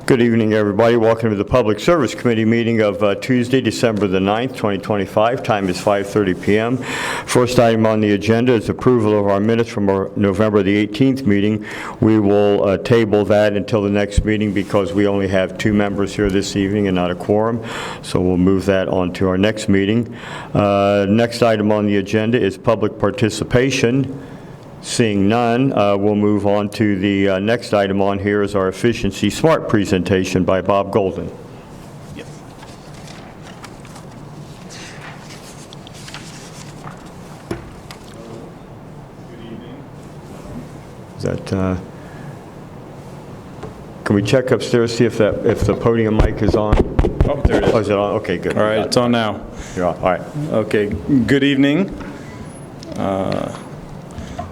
Good evening, everybody. Welcome to the Public Service Committee meeting of Tuesday, December the 9th, 2025. Time is 5:30 p.m. First item on the agenda is approval of our minutes from our November the 18th meeting. We will table that until the next meeting because we only have 2 members here this evening and not a quorum. So we'll move that on to our next meeting. Next item on the agenda is public participation. Seeing none, we'll move on to the next item on here is our Efficiency Smart presentation by Bob Golden. Yep. Good evening. Is that, can we check upstairs, see if the podium mic is on? Oh, there it is. Oh, is it on? Okay, good. All right, it's on now. You're on. All right. Okay, good evening.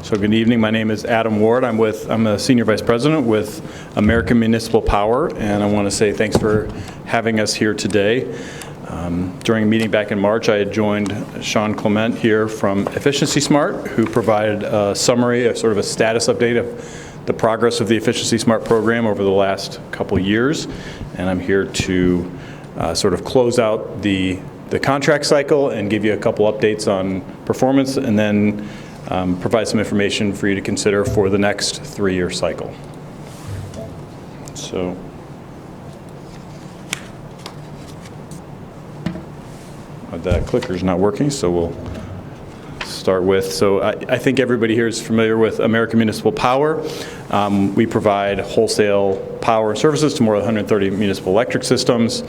So good evening, my name is Adam Ward. I'm a Senior Vice President with American Municipal Power, and I want to say thanks for having us here today. During a meeting back in March, I had joined Sean Clement here from Efficiency Smart, who provided a summary, sort of a status update of the progress of the Efficiency Smart program over the last couple years, and I'm here to sort of close out the contract cycle and give you a couple updates on performance, and then provide some information for you to consider for the next 3-year cycle. So, that clicker's not working, so we'll start with. So I think everybody here is familiar with American Municipal Power. We provide wholesale power and services to more than 130 municipal electric systems.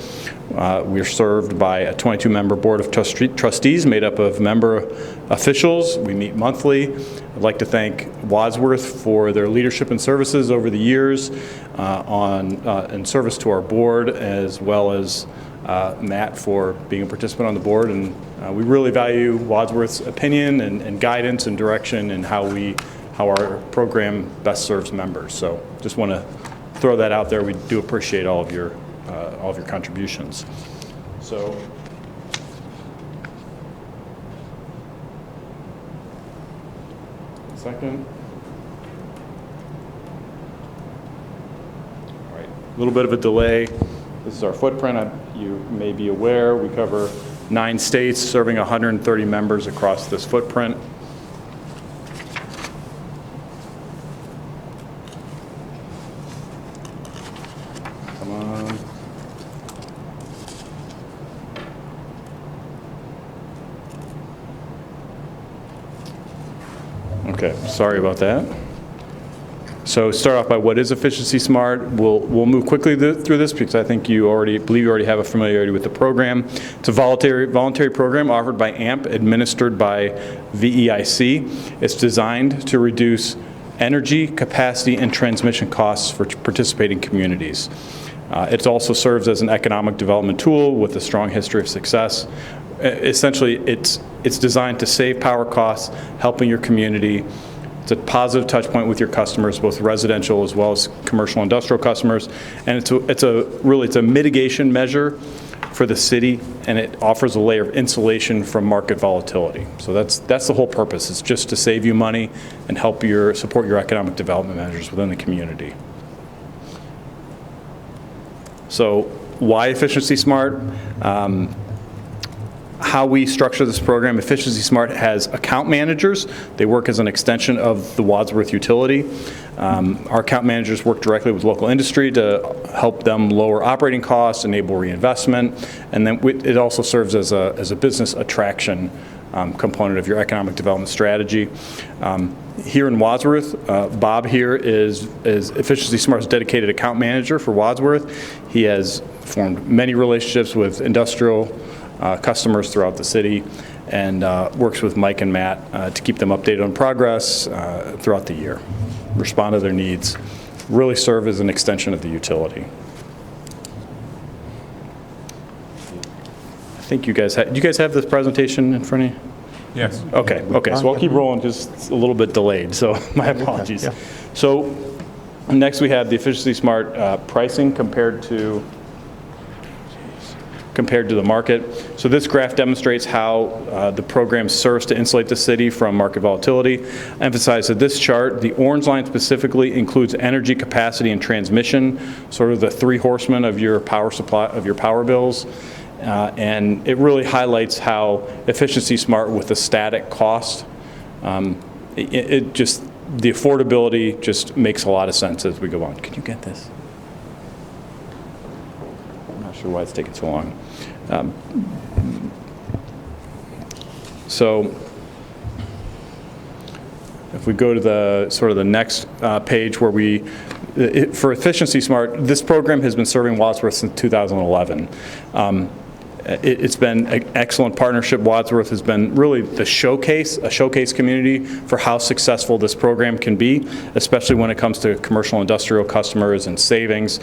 We're served by a 22-member board of trustees made up of member officials. We meet monthly. I'd like to thank Wadsworth for their leadership and services over the years in service to our board, as well as Matt for being a participant on the board. And we really value Wadsworth's opinion and guidance and direction and how our program best serves members. So just want to throw that out there. We do appreciate all of your contributions. So, second. All right, a little bit of a delay. This is our footprint. You may be aware we cover 9 states, serving 130 members across this footprint. Come on. Okay, sorry about that. So start off by what is Efficiency Smart. We'll move quickly through this because I think believe you already have a familiarity with the program. It's a voluntary program offered by AMP, administered by VEIC. It's designed to reduce energy, capacity, and transmission costs for participating communities. It also serves as an economic development tool with a strong history of success. Essentially, it's designed to save power costs, helping your community. It's a positive touch point with your customers, both residential as well as commercial industrial customers. And it's a mitigation measure for the city, and it offers a layer of insulation from market volatility. So that's the whole purpose. It's just to save you money and help support your economic development measures within the community. So why Efficiency Smart? How we structure this program, Efficiency Smart has account managers. They work as an extension of the Wadsworth utility. Our account managers work directly with local industry to help them lower operating costs, enable reinvestment, and then it also serves as a business attraction component of your economic development strategy. Here in Wadsworth, Bob here is Efficiency Smart's dedicated account manager for Wadsworth. He has formed many relationships with industrial customers throughout the city, and works with Mike and Matt to keep them updated on progress throughout the year, respond to their needs, really serve as an extension of the utility. I think you guys have this presentation in front of you? Yes. Okay, so I'll keep rolling, just a little bit delayed, so my apologies. Yeah. So next we have the Efficiency Smart pricing compared to compared to the market. So this graph demonstrates how the program serves to insulate the city from market volatility. Emphasize that this chart, the orange line specifically, includes energy capacity and transmission, sort of the three horsemen of your power supply, of your power bills. And it really highlights how efficiency smart with the static cost, it just, the affordability just makes a lot of sense as we go on. Can you get this? I'm not sure why it's taking so long. So if we go to the sort of the next page where we, for Efficiency Smart, this program has been serving Wadsworth since 2011. It's been an excellent partnership. Wadsworth has been really the showcase, a showcase community for how successful this program can be, especially when it comes to commercial industrial customers and savings,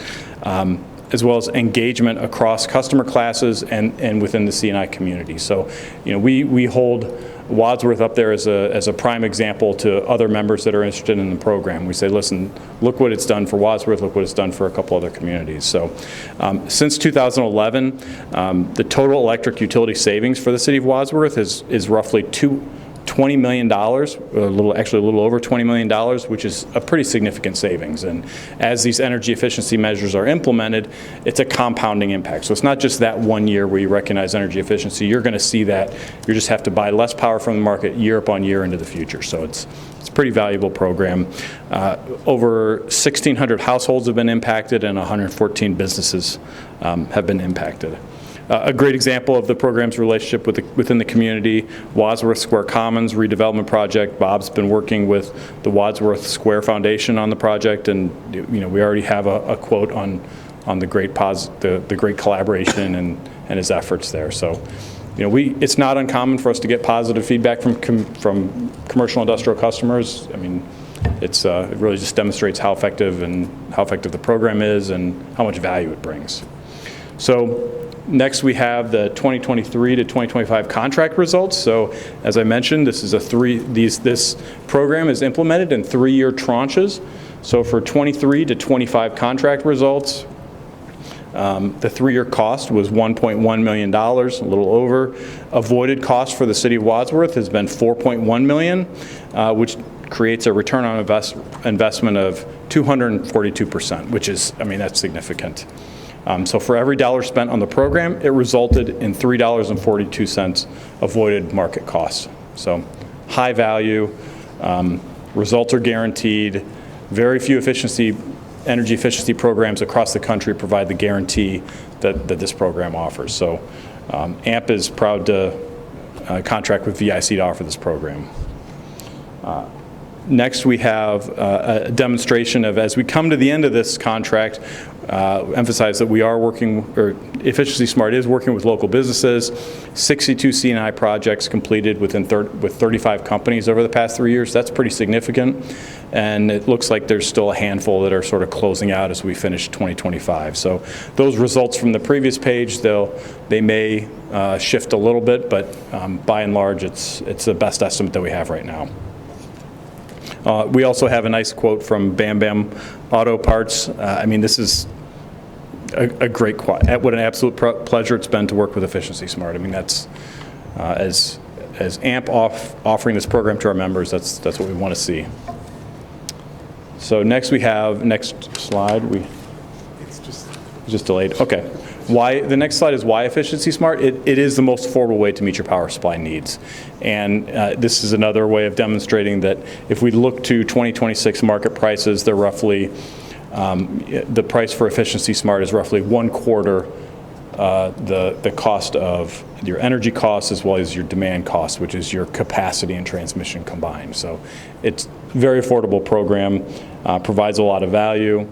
as well as engagement across customer classes and within the C&I community. So, you know, we hold Wadsworth up there as a prime example to other members that are interested in the program. We say, listen, look what it's done for Wadsworth, look what it's done for a couple other communities. So since 2011, the total electric utility savings for the city of Wadsworth is roughly $20 million, actually a little over $20 million, which is a pretty significant savings. And as these energy efficiency measures are implemented, it's a compounding impact. So it's not just that 1 year where you recognize energy efficiency. You're going to see that. You just have to buy less power from the market year upon year into the future. So it's a pretty valuable program. Over 1,600 households have been impacted and 114 businesses have been impacted. A great example of the program's relationship within the community, Wadsworth Square Commons redevelopment project. Bob's been working with the Wadsworth Square Foundation on the project, and you know, we already have a quote on the great collaboration and his efforts there. So, you know, it's not uncommon for us to get positive feedback from commercial industrial customers. I mean, it really just demonstrates how effective the program is and how much value it brings. So next we have the 2023 to 2025 contract results. So as I mentioned, this is this program is implemented in 3-year tranches. So for 23 to 25 contract results, the 3-year cost was $1.1 million, a little over. Avoided cost for the city of Wadsworth has been $4.1 million, which creates a return on investment of 242%, which is, I mean, that's significant. So for every dollar spent on the program, it resulted in $3.42 avoided market costs. So high value, results are guaranteed. Very few energy efficiency programs across the country provide the guarantee that this program offers. So AMP is proud to contract with VIC to offer this program. Next, we have a demonstration of, as we come to the end of this contract, emphasize that we are working, or Efficiency Smart is working with local businesses. 62 C&I projects completed with 35 companies over the past 3 years. That's pretty significant. And it looks like there's still a handful that are sort of closing out as we finish 2025. So those results from the previous page, they may shift a little bit, but by and large, it's the best estimate that we have right now. We also have a nice quote from Bam Bam Auto Parts. I mean, this is a great quote. What an absolute pleasure it's been to work with Efficiency Smart. I mean, that's as AMP offering this program to our members, that's what we want to see. So next we have, next slide, it's just delayed. Okay. The next slide is why Efficiency Smart. It is the most affordable way to meet your power supply needs. And this is another way of demonstrating that if we look to 2026 market prices, they're roughly, the price for Efficiency Smart is roughly 1/4 the cost of your energy costs as well as your demand costs, which is your capacity and transmission combined. So it's a very affordable program, provides a lot of value.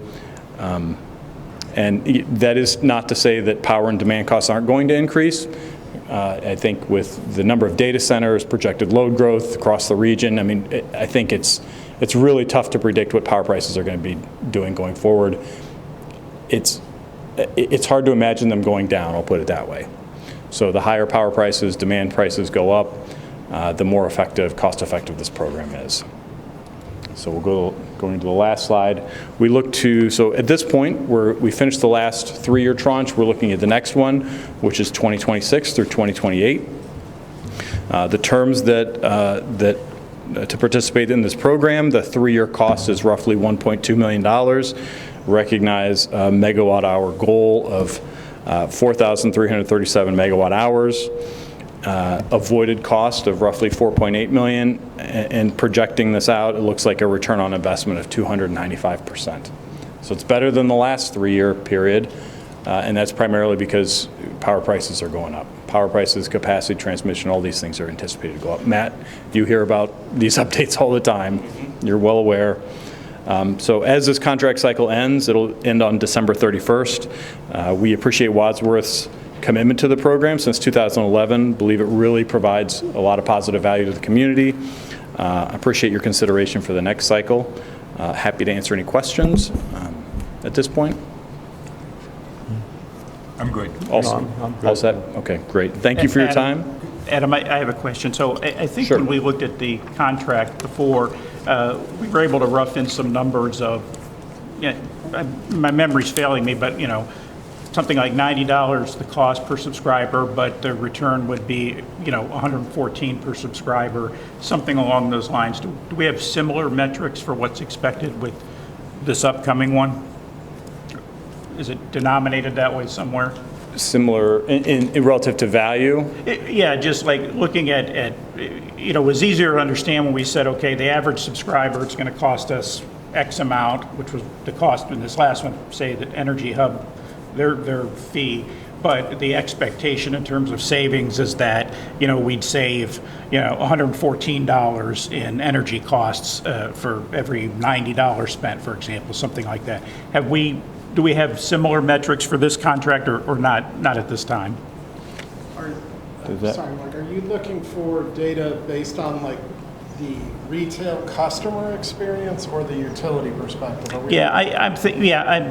And that is not to say that power and demand costs aren't going to increase. I think with the number of data centers, projected load growth across the region, I mean, I think it's really tough to predict what power prices are going to be doing going forward. It's hard to imagine them going down, I'll put it that way. So the higher power prices, demand prices go up, the more effective, cost effective this program is. So we'll going to the last slide. We look to, so at this point, we finished the last 3-year tranche. We're looking at the next one, which is 2026 through 2028. The terms that to participate in this program, the 3-year cost is roughly $1.2 million. Recognize a megawatt hour goal of 4,337 megawatt hours. Avoided cost of roughly $4.8 million, and projecting this out, it looks like a return on investment of 295%. So it's better than the last 3-year period, and that's primarily because power prices are going up. Power prices, capacity, transmission, all these things are anticipated to go up. Matt, you hear about these updates all the time. You're well aware. So as this contract cycle ends, it'll end on December 31st. We appreciate Wadsworth's commitment to the program since 2011. Believe it really provides a lot of positive value to the community. Appreciate your consideration for the next cycle. Happy to answer any questions at this point. I'm good. Awesome. I'm good. All set? Okay, great. Thank you for your time. Adam, I have a question. So I think Sure. when we looked at the contract before, we were able to rough in some numbers of, my memory's failing me, but, something like $90 the cost per subscriber, but the return would be, $114 per subscriber, something along those lines. Do we have similar metrics for what's expected with this upcoming one? Is it denominated that way somewhere? Similar in relative to value? Yeah, just like looking at, it was easier to understand when we said, okay, the average subscriber, it's going to cost us X amount, which was the cost in this last one, say that Energy Hub, their fee, but the expectation in terms of savings is that, we'd save, $114 in energy costs for every $90 spent, for example, something like that. Do we have similar metrics for this contract or not at this time? Sorry, Mike, are you looking for data based on like the retail customer experience or the utility perspective? Yeah, I'm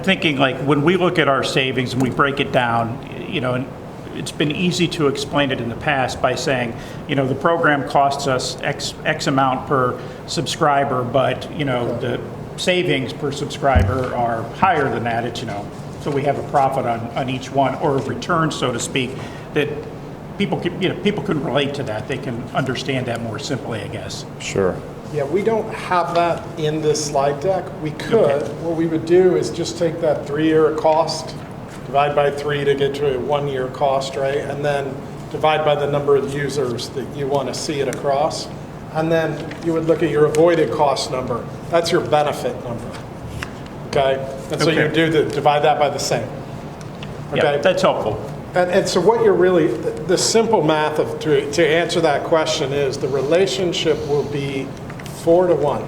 thinking like when we look at our savings and we break it down, and it's been easy to explain it in the past by saying, the program costs us X amount per subscriber, but, the savings per subscriber are higher than that. It's, so we have a profit on each one, or a return, so to speak, that people can relate to that. They can understand that more simply, I guess. Sure. Yeah, we don't have that in this slide deck. We could. Okay. What we would do is just take that 3-year cost, divide by 3 to get to a 1-year cost, right? And then divide by the number of users that you want to see it across. And then you would look at your avoided cost number. That's your benefit number. Okay? And so you divide that by the same. Okay? Yeah, that's helpful. And so what you're really, the simple math to answer that question is the relationship will be 4 to 1.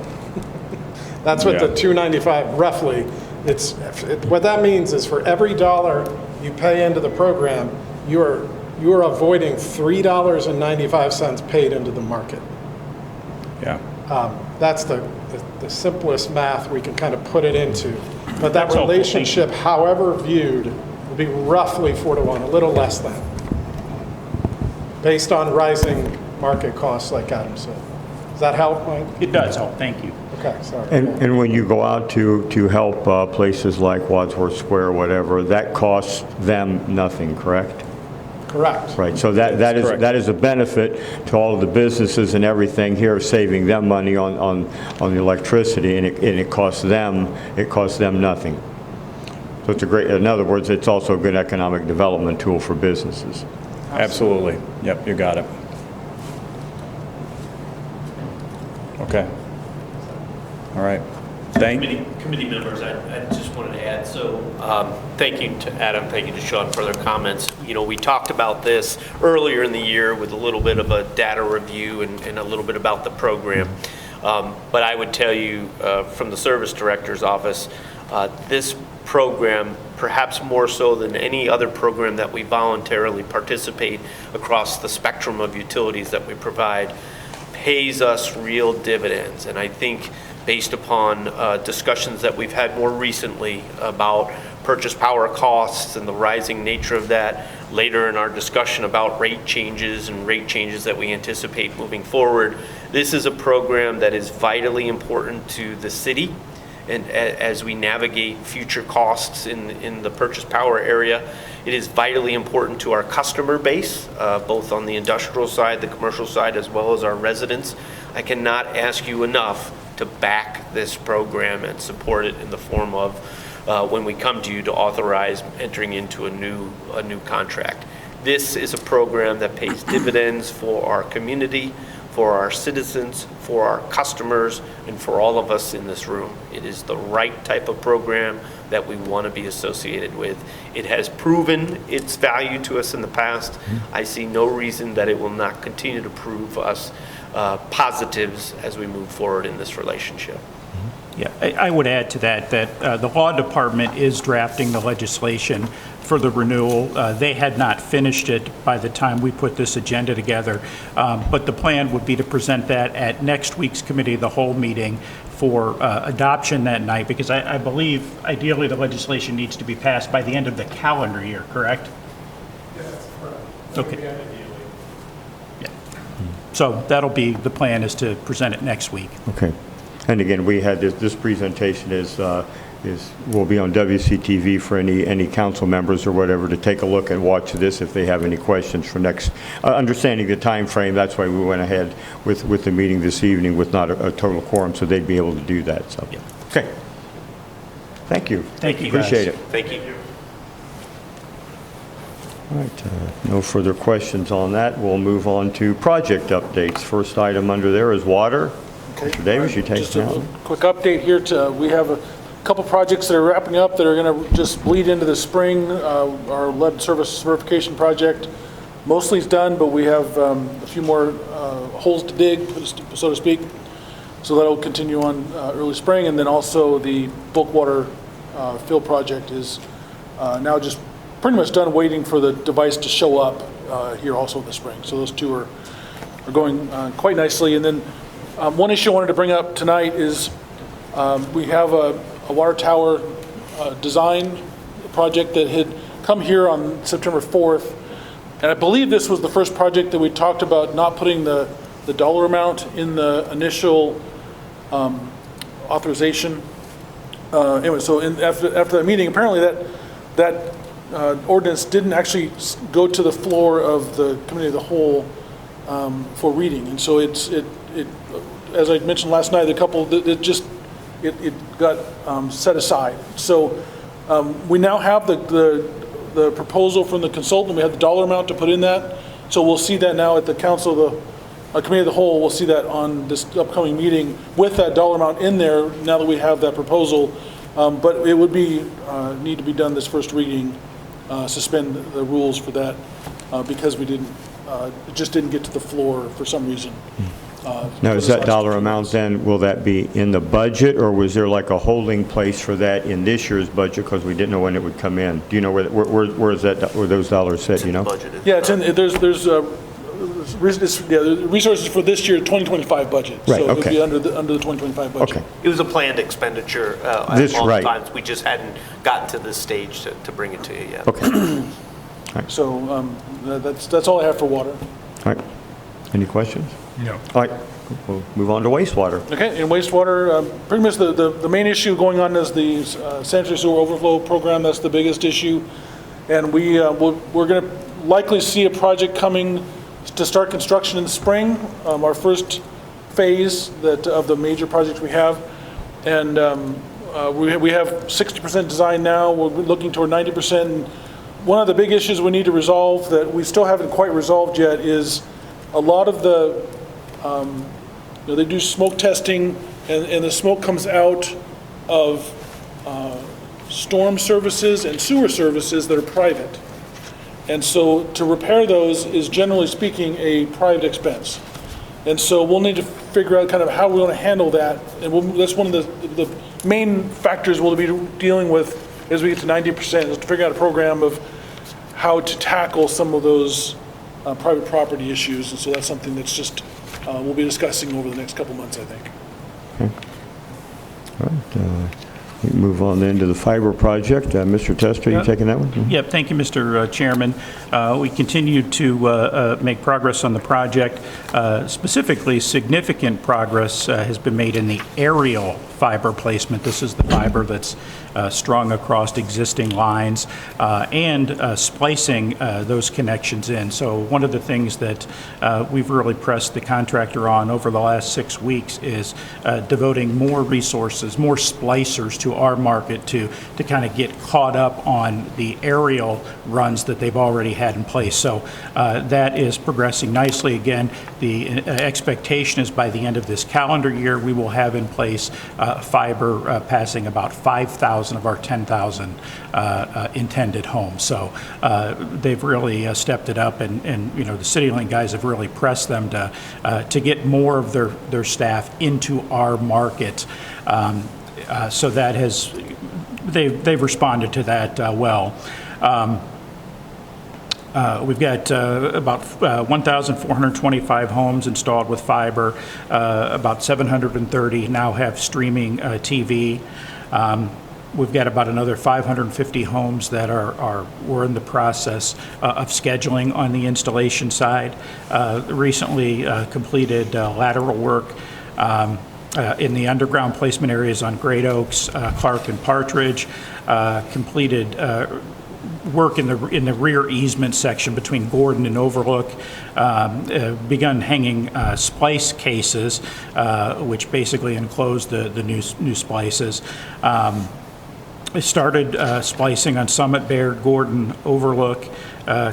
That's what the 295 roughly. What that means is for every dollar you pay into the program, you are avoiding $3.95 paid into the market. Yeah. That's the simplest math we can kind of put it into. But that relationship, however viewed, will be roughly 4 to 1, a little less than, based on rising market costs, like Adam said. Does that help, Mike? It does help. Thank you. Okay, sorry. And when you go out to help places like Wadsworth Square or whatever, that costs them nothing, correct? Correct. Right, so that is a benefit to all of the businesses and everything here, saving them money on the electricity, and it costs them nothing. So it's a great, in other words, it's also a good economic development tool for businesses. Absolutely. Yep, you got it. Okay. All right. Committee members, I just wanted to add, so thank you to Adam, thank you to Sean for their comments. We talked about this earlier in the year with a little bit of a data review and a little bit about the program. But I would tell you from the service director's office, this program, perhaps more so than any other program that we voluntarily participate across the spectrum of utilities that we provide, pays us real dividends. And I think based upon discussions that we've had more recently about purchase power costs and the rising nature of that, later in our discussion about rate changes and rate changes that we anticipate moving forward, This is a program that is vitally important to the city, and as we navigate future costs in the purchase power area, it is vitally important to our customer base, both on the industrial side, the commercial side, as well as our residents. I cannot ask you enough to back this program and support it in the form of when we come to you to authorize entering into a new contract. This is a program that pays dividends for our community, for our citizens, for our customers, and for all of us in this room. It is the right type of program that we want to be associated with. It has proven its value to us in the past. I see no reason that it will not continue to prove us positives as we move forward in this relationship. Yeah, I would add to that the law department is drafting the legislation for the renewal. They had not finished it by the time we put this agenda together, but the plan would be to present that at next week's committee of the whole meeting for adoption that night, because I believe ideally the legislation needs to be passed by the end of the calendar year, correct? Yes, correct. Okay. Yeah. So that'll be, the plan is to present it next week. Okay. And again, we had this presentation will be on WCTV for any council members or whatever to take a look and watch this if they have any questions for next, understanding the time frame. That's why we went ahead with the meeting this evening with not a total quorum, so they'd be able to do that. So, Yeah. okay. Thank you. Thank you, guys. Appreciate it. Thank you. All right, no further questions on that. We'll move on to project updates. First item under there is water. Mr. Davis, you take Just it a now. quick update here. We have a couple projects that are wrapping up that are going to just bleed into the spring. Our lead service verification project mostly is done, but we have a few more holes to dig, so to speak. So that'll continue on early spring. And then also the bulk water fill project is now just pretty much done, waiting for the device to show up here also in the spring. So those two are going quite nicely. And then one issue I wanted to bring up tonight is we have a water tower design project that had come here on September 4th. And I believe this was the first project that we talked about not putting the dollar amount in the initial authorization. Anyway, so after that meeting, apparently that ordinance didn't actually go to the floor of the committee of the whole for reading. And so it as I mentioned last night, it got set aside. So we now have the proposal from the consultant. We have the dollar amount to put in that. So we'll see that now at the council, the committee of the whole. We'll see that on this upcoming meeting with that dollar amount in there. Now that we have that proposal, but it would need to be done this first reading. Suspend the rules for that because it just didn't get to the floor for some reason. Now, is that dollar amount then, will that be in the budget, or was there like a holding place for that in this year's budget because we didn't know when it would come in? Do you know where those dollars sit, you know? Budgeted. Yeah, it's in, there's resources for this year 2025 budget. Right, So it would okay. be under the 2025 budget. Okay. It was a planned expenditure This, at all right. times. We just hadn't gotten to this stage to bring it to you yet. Okay. So that's all I have for water. All right. Any questions? No. All right. We'll move on to wastewater. Okay, in wastewater, pretty much the main issue going on is the sanitary sewer overflow program. That's the biggest issue. And we're going to likely see a project coming to start construction in the spring, our first phase of the major project we have. And we have 60% design now. We're looking toward 90%. And one of the big issues we need to resolve that we still haven't quite resolved yet is a lot of the they do smoke testing, and the smoke comes out of storm services and sewer services that are private. And so to repair those is, generally speaking, a private expense. And so we'll need to figure out kind of how we want to handle that. And that's one of the main factors we'll be dealing with as we get to 90%, is to figure out a program of how to tackle some of those private property issues. And so that's something that's just we'll be discussing over the next couple months, I think. All right. We move on then to the fiber project. Mr. Tester, you taking that one? Yep, thank you, Mr. Chairman. We continue to make progress on the project. Specifically, significant progress has been made in the aerial fiber placement. This is the fiber that's strung across existing lines and splicing those connections in. So one of the things that we've really pressed the contractor on over the last 6 weeks is devoting more resources, more splicers to our market to kind of get caught up on the aerial runs that they've already had in place. So that is progressing nicely. Again, the expectation is by the end of this calendar year, we will have in place fiber passing about 5,000 of our 10,000 intended homes. So they've really stepped it up, and the CityLink guys have really pressed them to get more of their staff into our market. So that has, they've responded to that well. We've got about 1,425 homes installed with fiber. About 730 now have streaming TV. We've got about another 550 homes that we're in the process of scheduling on the installation side. Recently completed lateral work in the underground placement areas on Great Oaks, Clark, and Partridge. Completed work in the rear easement section between Gordon and Overlook. Begun hanging splice cases, which basically enclose the new splices. Started splicing on Summit, Baird, Gordon, Overlook.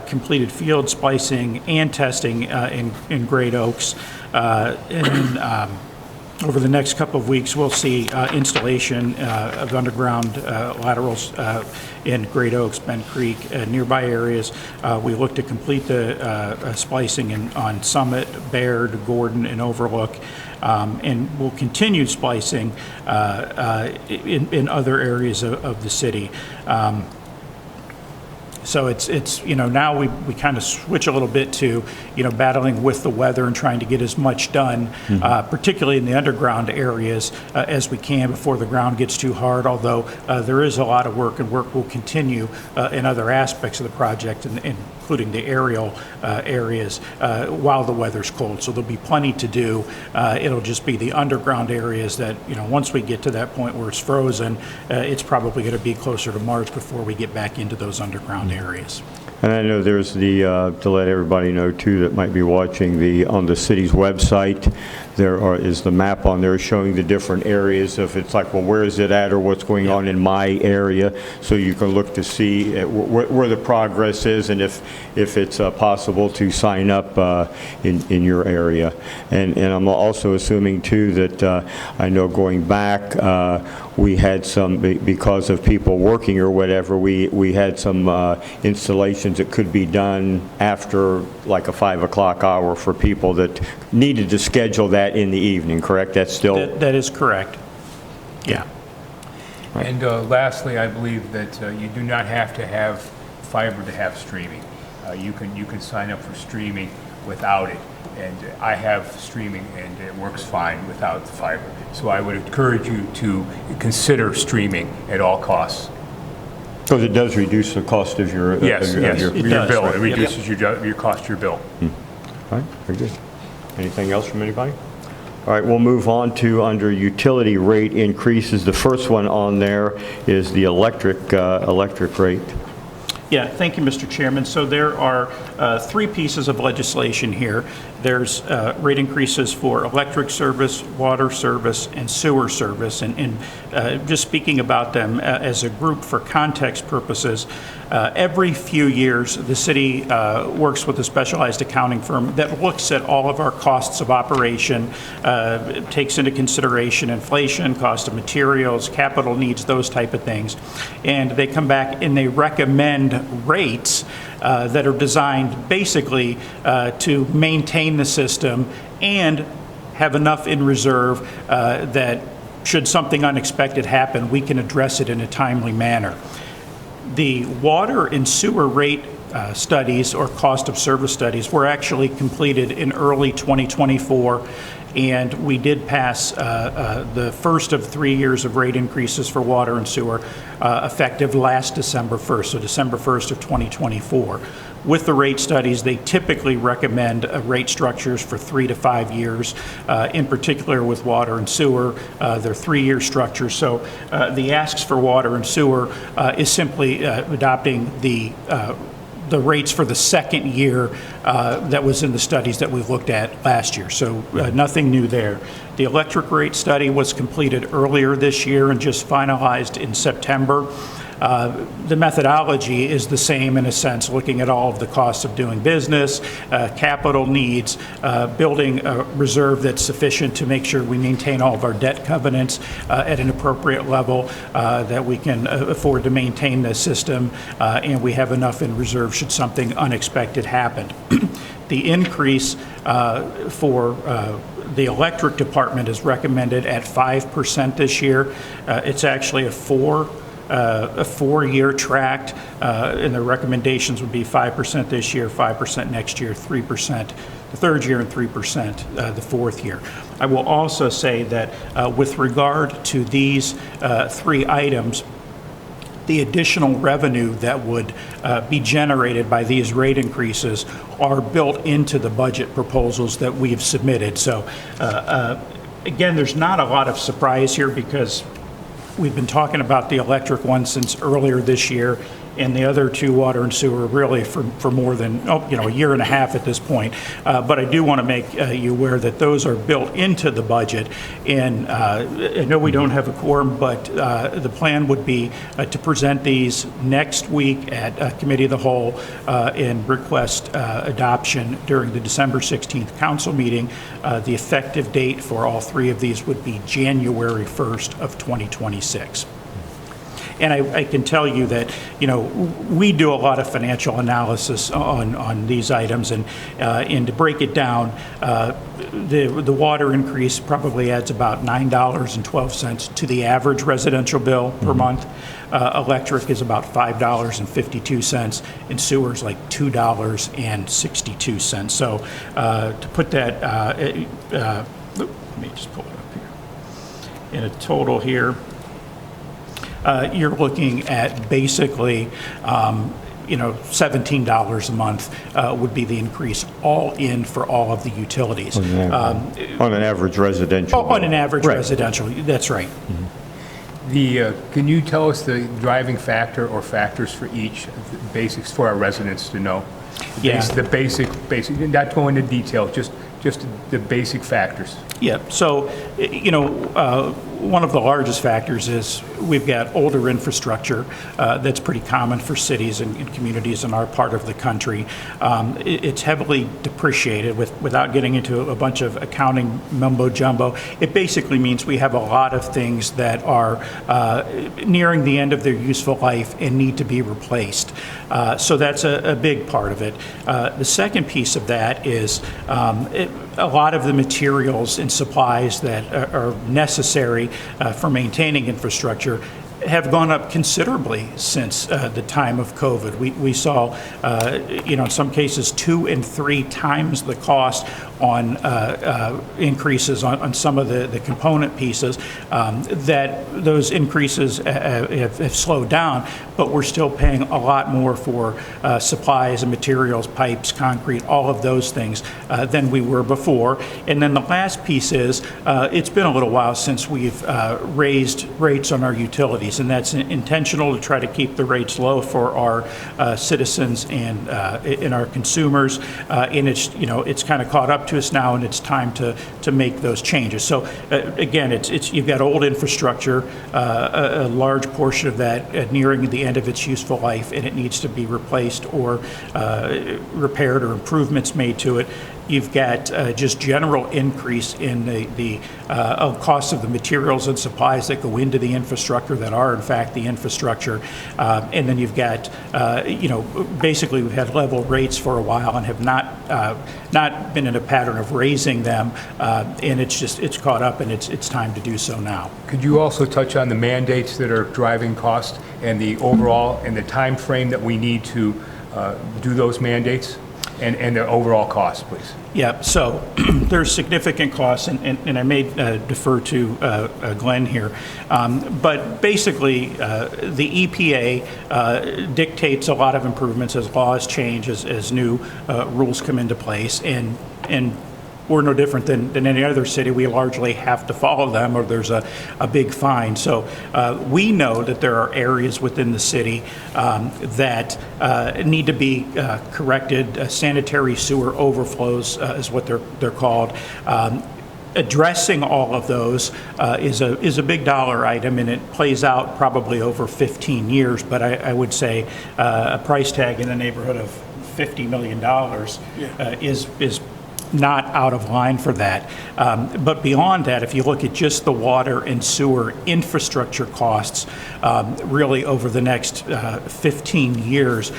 Completed field splicing and testing in Great Oaks. And then over the next couple of weeks, we'll see installation of underground laterals in Great Oaks, Bent Creek, nearby areas. We look to complete the splicing on Summit, Baird, Gordon, and Overlook. And we'll continue splicing in other areas of the city. So it's now we kind of switch a little bit to battling with the weather and trying to get as much done, particularly in the underground areas, as we can before the ground gets too hard. Although there is a lot of work, and work will continue in other aspects of the project, including the aerial areas, while the weather's cold. So there'll be plenty to do. It'll just be the underground areas that once we get to that point where it's frozen, it's probably going to be closer to March before we get back into those underground areas. And I know there's to let everybody know too that might be watching, on the city's website, is the map on there showing the different areas. If it's like, well, where is it at, or what's going on in my area, so you can look to see where the progress is, and if it's possible to sign up in your area. And I'm also assuming too that I know going back, we had some, because of people working or whatever, we had some installations that could be done after like a 5 o'clock hour for people that needed to schedule that in the evening, correct? That's still... That is correct. Yeah. Right. And lastly, I believe that you do not have to have fiber to have streaming. You can sign up for streaming without it. And I have streaming, and it works fine without the fiber. So I would encourage you to consider streaming at all costs. Because it does reduce the cost of your... Yes, your bill. Right. It reduces your cost of your bill. All right, very good. Anything else from anybody? All right, we'll move on to under utility rate increases. The first one on there is the electric rate. Yeah, thank you, Mr. Chairman. So there are 3 pieces of legislation here. There's rate increases for electric service, water service, and sewer service. And just speaking about them as a group for context purposes, every few years, the city works with a specialized accounting firm that looks at all of our costs of operation, takes into consideration inflation, cost of materials, capital needs, those type of things. And they come back and they recommend rates that are designed basically to maintain the system and have enough in reserve that should something unexpected happen, we can address it in a timely manner. The water and sewer rate studies or cost of service studies were actually completed in early 2024, and we did pass the first of 3 years of rate increases for water and sewer effective last December 1st, so December 1st of 2024. With the rate studies, they typically recommend rate structures for 3 to 5 years. In particular with water and sewer, they're 3-year structures. So the asks for water and sewer is simply adopting the rates for the second year that was in the studies that we looked at last year. So nothing new there. The electric rate study was completed earlier this year and just finalized in September. The methodology is the same in a sense, looking at all of the costs of doing business, capital needs, building a reserve that's sufficient to make sure we maintain all of our debt covenants at an appropriate level, that we can afford to maintain the system, and we have enough in reserve should something unexpected happen. The increase for the electric department is recommended at 5% this year. It's actually a 4-year tract, and the recommendations would be 5% this year, 5% next year, 3% the third year, and 3% the fourth year. I will also say that with regard to these 3 items, the additional revenue that would be generated by these rate increases are built into the budget proposals that we've submitted. So again, there's not a lot of surprise here because we've been talking about the electric one since earlier this year, and the other 2, water and sewer, really for more than a year and a half at this point. But I do want to make you aware that those are built into the budget. And I know we don't have a quorum, but the plan would be to present these next week at Committee of the Whole and request adoption during the December 16th council meeting. The effective date for all 3 of these would be January 1st of 2026. And I can tell you that, we do a lot of financial analysis on these items, and to break it down, the water increase probably adds about $9.12 to the average residential bill per month. Electric is about $5.52, and sewer is like $2.62. So to put that, let me just pull it up here. In a total here, you're looking at basically, $17 a month would be the increase all in for all of the utilities. On an average residential. On an average residential, that's right. Can you tell us the driving factor or factors for each basics for our residents to know? The basic, not go into detail, just the basic factors. Yeah, so, one of the largest factors is we've got older infrastructure that's pretty common for cities and communities in our part of the country. It's heavily depreciated without getting into a bunch of accounting mumbo jumbo. It basically means we have a lot of things that are nearing the end of their useful life and need to be replaced. So that's a big part of it. The second piece of that is a lot of the materials and supplies that are necessary for maintaining infrastructure have gone up considerably since the time of COVID. We saw, in some cases, 2 and 3 times the cost on increases on some of the component pieces. That those increases have slowed down, but we're still paying a lot more for supplies and materials, pipes, concrete, all of those things than we were before. And then the last piece is it's been a little while since we've raised rates on our utilities, and that's intentional to try to keep the rates low for our citizens and our consumers. And it's kind of caught up to us now, and it's time to make those changes. So again, it's you've got old infrastructure, a large portion of that nearing the end of its useful life, and it needs to be replaced or repaired or improvements made to it. You've got just general increase in the cost of the materials and supplies that go into the infrastructure that are in fact the infrastructure. And then you've got, basically we've had level rates for a while and have not been in a pattern of raising them. And it's caught up, and it's time to do so now. Could you also touch on the mandates that are driving cost and the overall and the time frame that we need to do those mandates and the overall cost, please? Yeah, so there's significant costs, and I may defer to Glenn here, but basically, the EPA dictates a lot of improvements as laws change, as new rules come into place, and we're no different than any other city. We largely have to follow them, or there's a big fine. So we know that there are areas within the city that need to be corrected. Sanitary sewer overflows is what they're called. Addressing all of those is a big dollar item, and it plays out probably over 15 years. But I would say a price tag in the neighborhood of $50 million is not out of line for that. But beyond that, if you look at just the water and sewer infrastructure costs, really over the next 15 years,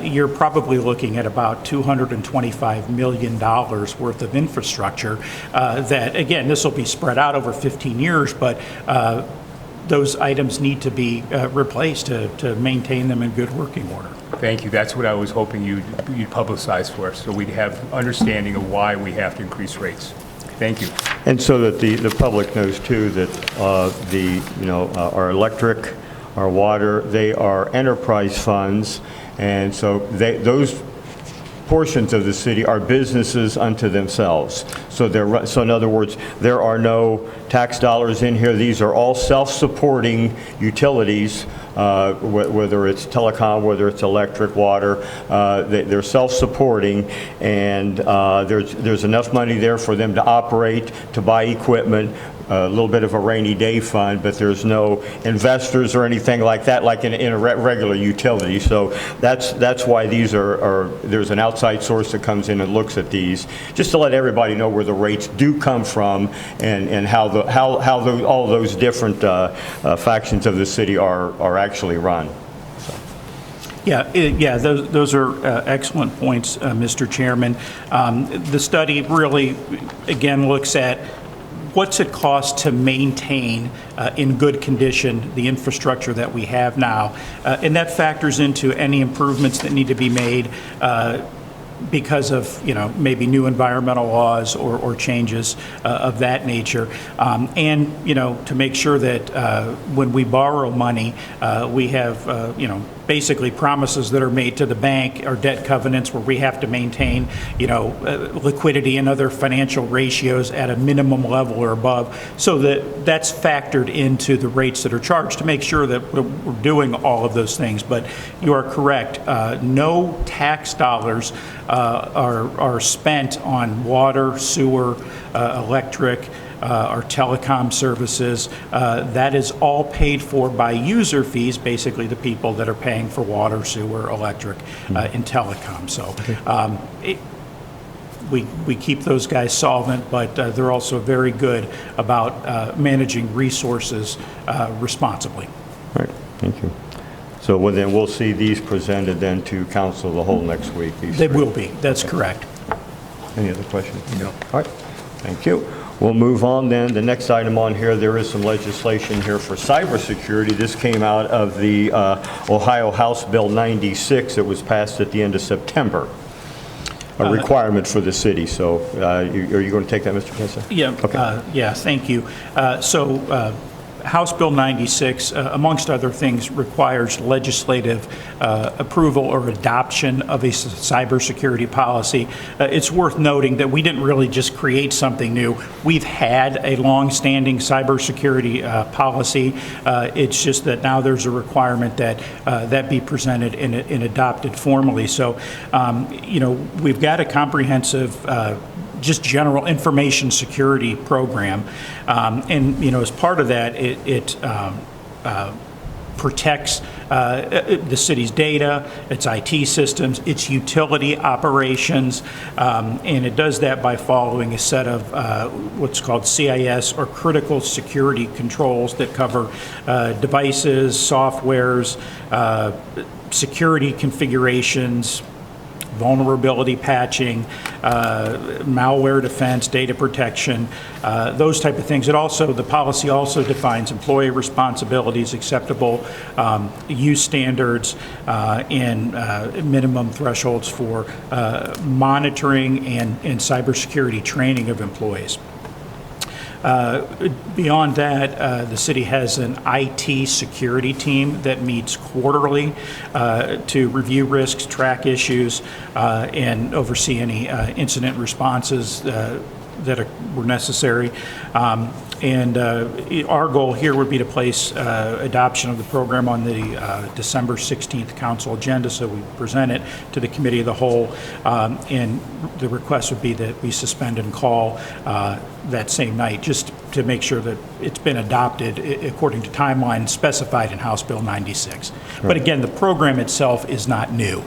you're probably looking at about $225 million worth of infrastructure that, again, this will be spread out over 15 years, but those items need to be replaced to maintain them in good working order. Thank you. That's what I was hoping you'd publicize for us, so we'd have understanding of why we have to increase rates. Thank you. And so that the public knows too that our electric, our water, they are enterprise funds, and so those portions of the city are businesses unto themselves. So in other words, there are no tax dollars in here. These are all self-supporting utilities, whether it's telecom, whether it's electric, water. They're self-supporting, and there's enough money there for them to operate, to buy equipment, a little bit of a rainy day fund, but there's no investors or anything like that, like in a regular utility. So that's why these there's an outside source that comes in and looks at these, just to let everybody know where the rates do come from and how all those different factions of the city are actually run. Yeah, those are excellent points, Mr. Chairman. The study really, again, looks at what's it cost to maintain in good condition the infrastructure that we have now, and that factors into any improvements that need to be made because of maybe new environmental laws or changes of that nature, and to make sure that when we borrow money, we have basically promises that are made to the bank or debt covenants where we have to maintain liquidity and other financial ratios at a minimum level or above, so that's factored into the rates that are charged to make sure that we're doing all of those things. But you are correct, no tax dollars are spent on water, sewer, electric, our telecom services. That is all paid for by user fees, basically the people that are paying for water, sewer, electric, and telecom. So we keep those guys solvent, but they're also very good about managing resources responsibly. All right, thank you. So then we'll see these presented then to council the whole next week. They will be, that's correct. Any other questions? No. All right, thank you. We'll move on then. The next item on here, there is some legislation here for cybersecurity. This came out of the Ohio House Bill 96 that was passed at the end of September. A requirement for the city. So are you going to take that, Mr. Kessa? Yeah, okay. Yeah, thank you. House Bill 96, amongst other things, requires legislative approval or adoption of a cybersecurity policy. It's worth noting that we didn't really just create something new. We've had a long-standing cybersecurity policy. It's just that now there's a requirement that that be presented and adopted formally. So, we've got a comprehensive just general information security program. And, as part of that, it protects the city's data, its IT systems, its utility operations, and it does that by following a set of what's called CIS, or critical security controls, that cover devices, softwares, security configurations, vulnerability patching, malware defense, data protection, those type of things. The policy also defines employee responsibilities, acceptable use standards, and minimum thresholds for monitoring and cybersecurity training of employees. Beyond that, the city has an IT security team that meets quarterly to review risks, track issues, and oversee any incident responses that were necessary. Our goal here would be to place adoption of the program on the December 16th council agenda, so we present it to the committee of the whole, and the request would be that we suspend and call that same night, just to make sure that it's been adopted according to timelines specified in House Bill 96. Right. But again, the program itself is not new.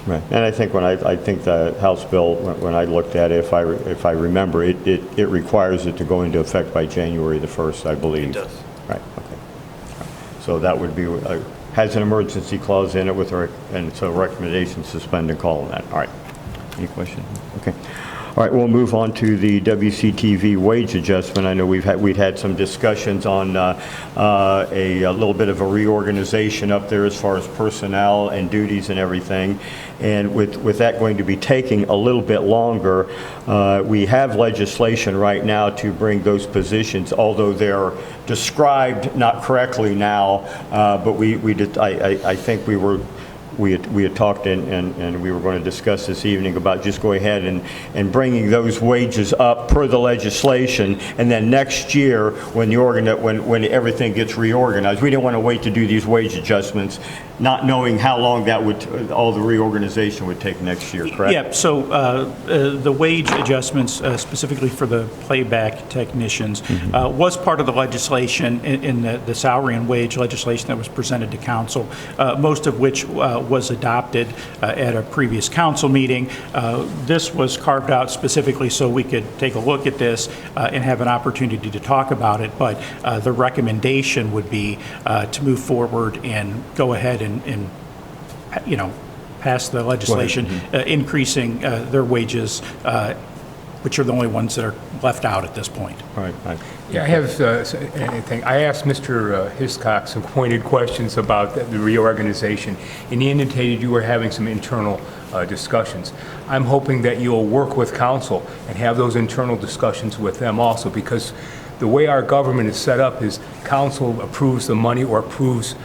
Right, and I think I think the House bill, when I looked at it, if I remember, it requires it to go into effect by January the 1st, I believe. It does. Right. Okay. So that would be has an emergency clause in it and it's a recommendation suspend and call on that. All right. Any questions? Okay. All right, we'll move on to the WCTV wage adjustment. I know we'd had some discussions on a little bit of a reorganization up there as far as personnel and duties and everything. And with that going to be taking a little bit longer, we have legislation right now to bring those positions, although they're described not correctly now, but I think we had talked and we were going to discuss this evening about just going ahead and bringing those wages up per the legislation, and then next year when when everything gets reorganized, we didn't want to wait to do these wage adjustments, not knowing how long all the reorganization would take next year, correct? Yeah, so the wage adjustments specifically for the playback technicians was part of the legislation in the salary and wage legislation that was presented to council, most of which was adopted at a previous council meeting. This was carved out specifically so we could take a look at this and have an opportunity to talk about it, but the recommendation would be to move forward and go ahead and pass the legislation increasing their wages, which are the only ones that are left out at this point. All right. Yeah, I have anything. I asked Mr. Hiscock some pointed questions about the reorganization, and he indicated you were having some internal discussions. I'm hoping that you'll work with council and have those internal discussions with them also, because the way our government is set up is council approves the money or approves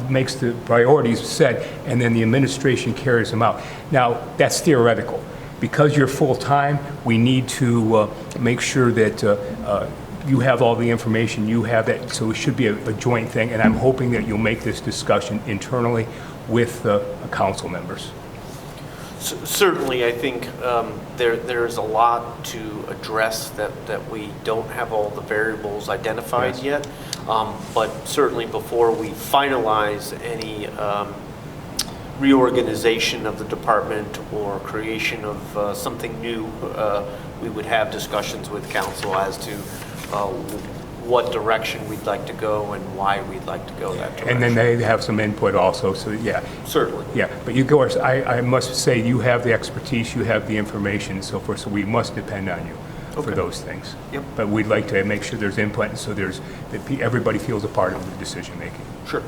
makes the priorities set, and then the administration carries them out. Now, that's theoretical. Because you're full-time, we need to make sure that you have all the information, you have that, so it should be a joint thing, and I'm hoping that you'll make this discussion internally with council members. Certainly, I think there's a lot to address that we don't have all the variables identified yet, but certainly before we finalize any reorganization of the department or creation of something new, we would have discussions with council as to what direction we'd like to go and why we'd like to go that direction. And then they have some input also, so yeah. Certainly. Yeah, but you go, I must say you have the expertise, you have the information and so forth, so we must depend on you for those things. Yep. But we'd like to make sure there's input, so that everybody feels a part of the decision making. Sure.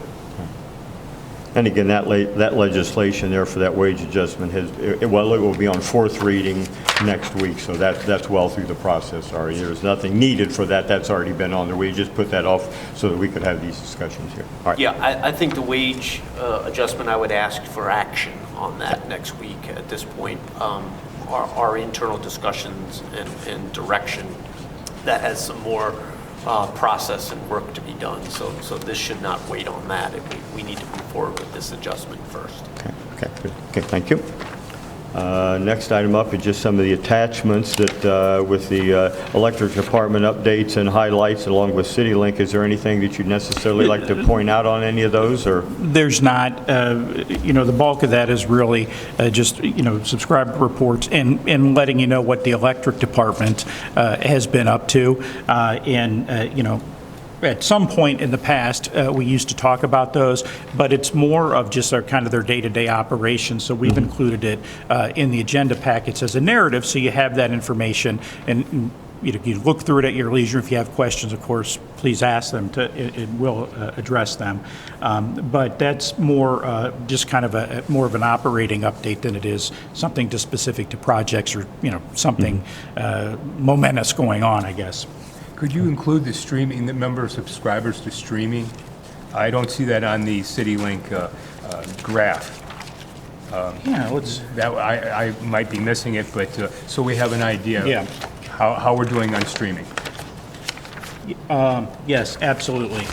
And again, that legislation there for that wage adjustment it will be on fourth reading next week, so that's well through the process already. There's nothing needed for that. That's already been on there. We just put that off so that we could have these discussions here. All right. Yeah, I think the wage adjustment, I would ask for action on that next week at this point. Our internal discussions and direction that has some more process and work to be done. So this should not wait on that. We need to move forward with this adjustment first. Okay, good. Okay, thank you. Next item up is just some of the attachments that with the electric department updates and highlights along with CityLink. Is there anything that you'd necessarily like to point out on any of those? Or there's not. The bulk of that is really just subscriber reports and letting you know what the electric department has been up to, and at some point in the past, we used to talk about those, but it's more of just our kind of their day-to-day operations. So we've included it in the agenda packets as a narrative, so you have that information, and you look through it at your leisure. If you have questions, of course, please ask them. It will address them. But that's more just kind of more of an operating update than it is something just specific to projects or something momentous going on, I guess. Could you include the streaming, the number of subscribers to streaming? I don't see that on the CityLink graph. Yeah, let's. That, I might be missing it, but, so we have an idea. Yeah. How we're doing on streaming. Yes, absolutely.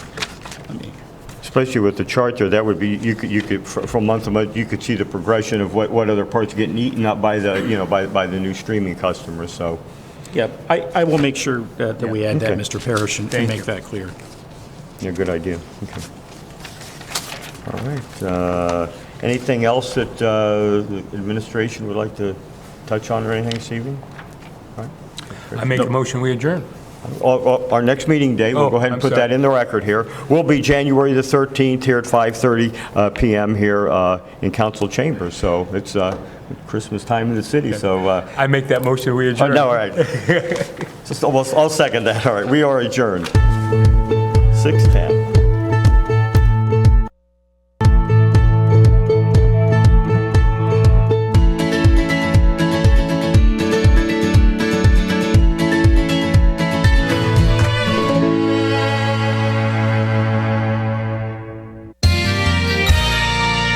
Let me. Especially with the chart there, that would be, you could from month to month, you could see the progression of what other parts are getting eaten up by the, by the new streaming customers, so. Yep, I will make sure that we add that, Okay. Mr. Parrish, and Thank make you. that clear. Yeah, good idea. Okay. All right. Anything else that the administration would like to touch on or anything this evening? All right. I make a motion, we adjourn. Our next meeting day, we'll Oh, go ahead and I'm put sorry. that in the record here, will be January the 13th here at 5:30 PM here in council chambers. So it's Christmas time in the city, so. I make that motion, we adjourn. No, all right. I'll second that. All right, we are adjourned. 6:10.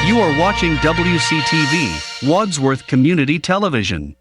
You are watching WCTV, Wadsworth Community Television.